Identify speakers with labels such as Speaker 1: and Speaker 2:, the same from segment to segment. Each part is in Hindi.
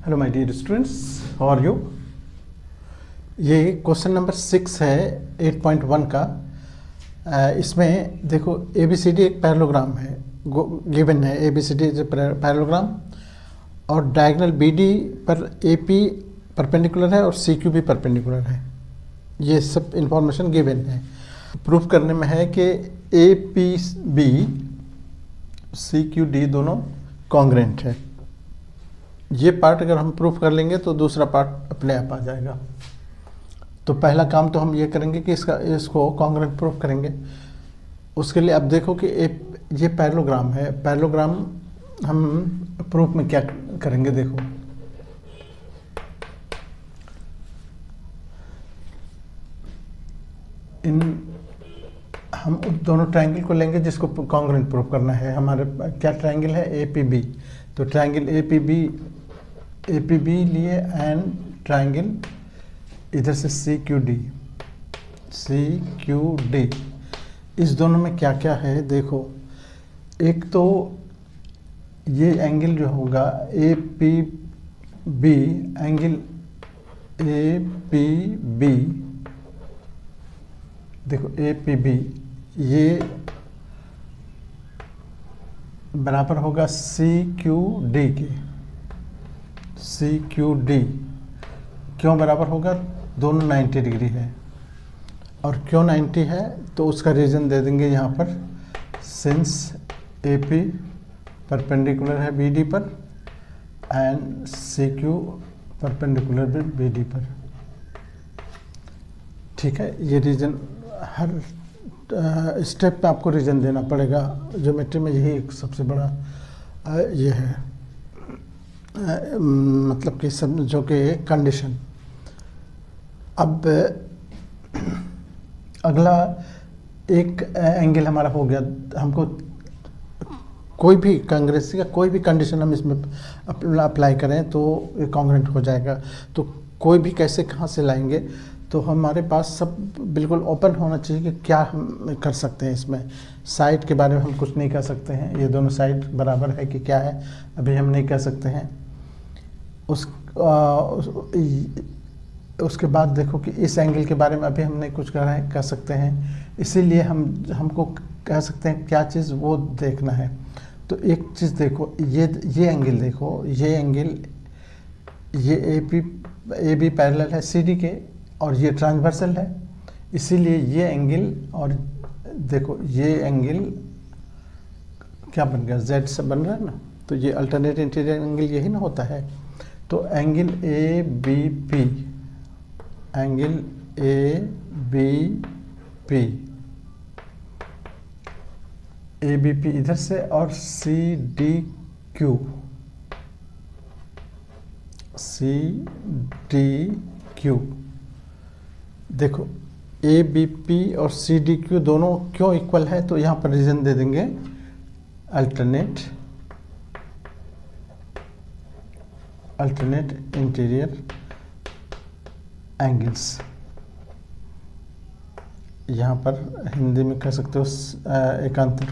Speaker 1: Hello my dear students, how are you. ये क्वेश्चन नंबर 6 है 8.1 का। इसमें देखो ABCD एक पैरेललोग्राम है, गिवन है ABCD इज पैरेललोग्राम और डायगोनल BD पर AP परपेंडिकुलर है और CQ भी परपेंडिकुलर है। ये सब इंफॉर्मेशन गिवन है। प्रूफ करने में है कि APB CQD दोनों कॉन्ग्रेंट है। ये पार्ट अगर हम प्रूफ कर लेंगे तो दूसरा पार्ट अपने आप आ जाएगा। तो पहला काम तो हम ये करेंगे कि इसको कॉन्ग्रेंट प्रूफ करेंगे। उसके लिए अब देखो कि ये पैरेललोग्राम है। पैरेललोग्राम हम प्रूफ में क्या करेंगे, देखो हम दोनों ट्रायंगल को लेंगे जिसको कॉन्ग्रेंट प्रूफ करना है। हमारे क्या ट्रायंगल है APB, तो ट्रायंगल APB लिए एंड ट्रायंगल इधर से CQD। इस दोनों में क्या क्या है देखो। एक तो ये एंगल जो होगा APB, एंगल APB देखो APB ये बराबर होगा CQD के। CQD क्यों बराबर होगा, दोनों 90 डिग्री है। और क्यों 90 है तो उसका रीज़न दे देंगे यहाँ पर। सिंस AP परपेंडिकुलर है BD पर एंड CQ परपेंडिकुलर भी BD पर। ठीक है, ये रीज़न हर स्टेप पे आपको रीज़न देना पड़ेगा। ज्योमेट्री में यही एक सबसे बड़ा ये है, मतलब कि सब जो कि कंडीशन। अब अगला एक एंगल हमारा हो गया। हमको कोई भी कांग्रेसी का कोई भी कंडीशन हम इसमें अप्लाई करें तो कॉन्ग्रेंट हो जाएगा। तो कोई भी कैसे कहाँ से लाएंगे, तो हमारे पास सब बिल्कुल ओपन होना चाहिए कि क्या हम कर सकते हैं इसमें। साइड के बारे में हम कुछ नहीं कह सकते हैं, ये दोनों साइड बराबर है कि क्या है अभी हम नहीं कह सकते हैं। उसके बाद देखो कि इस एंगल के बारे में अभी हम नहीं कुछ कह सकते हैं, इसीलिए हमको कह सकते हैं क्या चीज़ वो देखना है। तो एक चीज़ देखो, ये एंगल देखो, ये एंगल ये AB पैरेलल है CD के और ये ट्रांसवर्सल है, इसीलिए ये एंगल और देखो ये एंगल क्या बन गया, Z से बन रहा है ना। तो ये अल्टरनेट इंटीरियर एंगल यही ना होता है। तो एंगल ABP, एंगल ABP इधर से और CDQ देखो ABP और CDQ दोनों क्यों इक्वल है, तो यहाँ पर रीजन दे देंगे अल्टरनेट इंटीरियर एंगल्स। यहाँ पर हिंदी में कह सकते हो एकांतर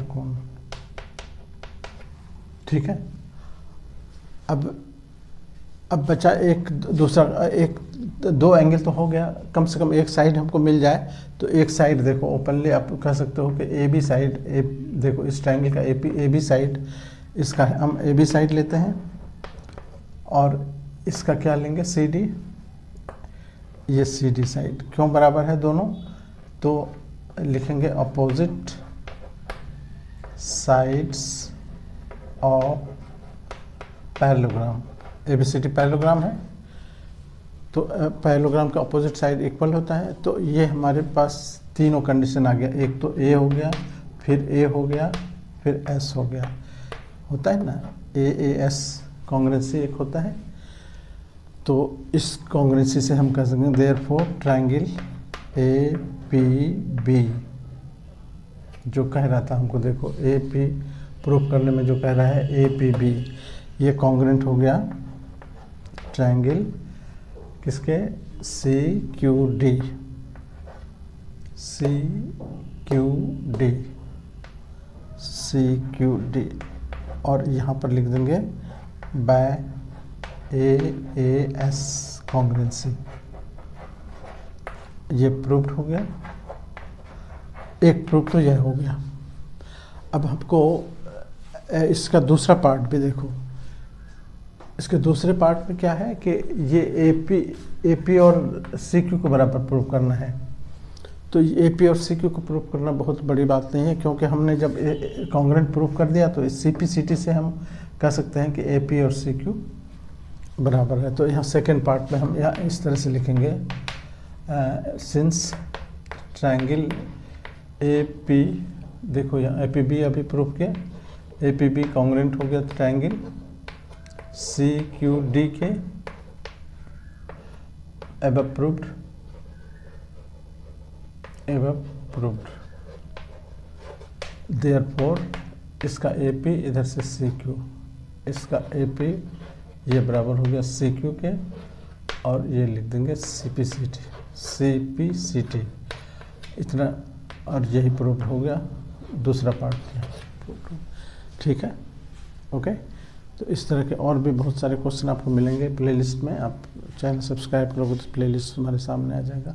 Speaker 1: कोण। ठीक है, अब बचा दो एंगल तो हो गया। कम से कम एक साइड हमको मिल जाए तो एक साइड देखो ओपनली आप कह सकते हो कि AB साइड, देखो इस ट्रायंगल का AB साइड, इसका हम AB साइड लेते हैं और इसका क्या लेंगे CD, ये CD साइड। क्यों बराबर है दोनों, तो लिखेंगे opposite sides of parallelogram. ABCD parallelogram है तो पैरेललोग्राम का अपोजिट साइड इक्वल होता है। तो ये हमारे पास तीनों कंडीशन आ गया। एक तो A हो गया, फिर A हो गया, फिर S हो गया, होता है ना AS कॉन्ग्रेंसी एक होता है। तो इस कॉन्ग्रेंसी से हम कह सकते हैं देयरफॉर ट्रायंगल APB जो कह रहा था हमको, देखो AP प्रूफ करने में जो कह रहा है APB, ये कॉन्ग्रेंट हो गया ट्रायंगल किसके, CQD। CQD और यहाँ पर लिख देंगे बाय AAS कॉन्ग्रुएंसी। ये प्रूव्ड हो गया, एक प्रूफ तो यह हो गया। अब हमको इसका दूसरा पार्ट भी देखो। इसके दूसरे पार्ट में क्या है कि ये AP और CQ को बराबर प्रूव करना है। तो ये AP और CQ को प्रूव करना बहुत बड़ी बात नहीं है, क्योंकि हमने जब कॉन्ग्रुएंट प्रूव कर दिया तो इस CP/CT से हम कह सकते हैं कि AP और CQ बराबर है। तो यहाँ सेकेंड पार्ट में हम यहाँ इस तरह से लिखेंगे, सिंस ट्रायंगल AP, देखो यहाँ APB अभी प्रूव किया, APB कॉन्ग्रुएंट हो गया ट्रायंगल CQD के एबव प्रूव्ड, देयरफॉर इसका AP इधर से CQ, इसका AP ये बराबर हो गया CQ के, और ये लिख देंगे CP/CT इतना, और यही प्रूव्ड हो गया दूसरा पार्ट। ठीक है, ओके। तो इस तरह के और भी बहुत सारे क्वेश्चन आपको मिलेंगे प्लेलिस्ट में। आप चैनल सब्सक्राइब करोगे तो प्लेलिस्ट हमारे सामने आ जाएगा।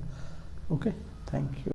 Speaker 1: Okay, thank you.